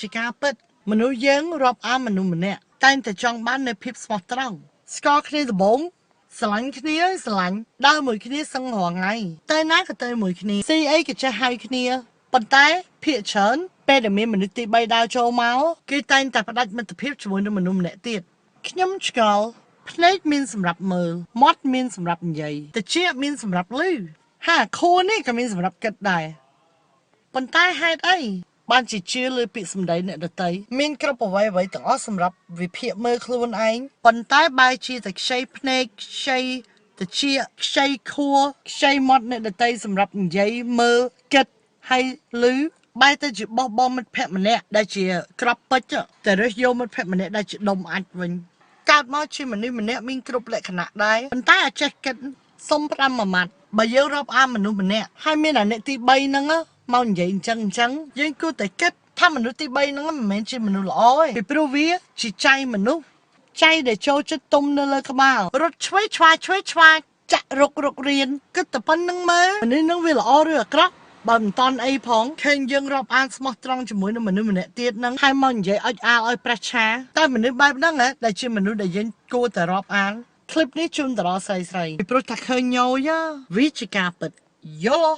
ជាការពិតមនុស្សយើងរាប់អានមនុស្សម្នាក់តែងតែចង់បាននូវភាពស្មោះត្រង់ស្គាល់គ្នាដំបូងស្រឡាញ់គ្នាស្រឡាញ់ដើរមួយគ្នាសឹងរាល់ថ្ងៃតែណាក៏ទៅមួយគ្នាស៊ីអីក៏ចេះហៅគ្នាប៉ុន្តែភាគច្រើនពេលដែលមានមនុស្សទី3ដើរចូលមកគឺតែងតែផ្ដាច់មិត្តភាពជាមួយនឹងមនុស្សម្នាក់ទៀតខ្ញុំឆ្ងល់ភ្នែកមានសម្រាប់មើលមាត់មានសម្រាប់និយាយត្រចៀកមានសម្រាប់ឮហាខួរនេះក៏មានសម្រាប់គិតដែរប៉ុន្តែហេតុអីបានជាជឿលើពាក្យសម្ដីអ្នកដទៃមានគ្រប់អ្វីទាំងអស់សម្រាប់វិភាគមើលខ្លួនឯងប៉ុន្តែបែរជាតែខ្ចីភ្នែកខ្ចីត្រចៀកខ្ចីខួរខ្ចីមាត់អ្នកដទៃសម្រាប់និយាយមើលគិតហើយឮបែរទៅជាបោះបង់មិត្តភក្តិម្នាក់ដែលជាក្របពេជ្រតែរើសយកមិត្តភក្តិម្នាក់ដែលជាដុំអាចវិញកើតមកជាមនុស្សម្នាក់មានគ្រប់លក្ខណៈដែរប៉ុន្តែអាចចេះគិតសុំ5មួយម៉ាត់បើយើងរាប់អានមនុស្សម្នាក់ហើយមានអាអ្នកទី3ហ្នឹងមកនិយាយអញ្ចឹងយើងគួរតែគិតថាមនុស្សទី3ហ្នឹងមិនមែនជាមនុស្សល្អទេពីព្រោះវាជាចៃមនុស្សចៃដែលចូលចិត្តទុំនៅលើក្បាលរត់ឆ្វេងឆ្វាយចាក់រុករៀនគិតតែប៉ុណ្្នឹងមើលមនុស្សហ្នឹងវាល្អឬអាក្រក់បើមិនតន់អីផងឃើញយើងរាប់អានស្មោះត្រង់ជាមួយនឹងមនុស្សម្នាក់ទៀតហ្នឹងហើយមកនិយាយអុចអាលឲ្យប្រេះឆាតែមនុស្សបែបហ្នឹងដែលជាមនុស្សដែលយើងគួរតែរាប់អានคลิปនេះជូនតរស្រីពីព្រោះតែឃើញញយវាជាការពិតយល់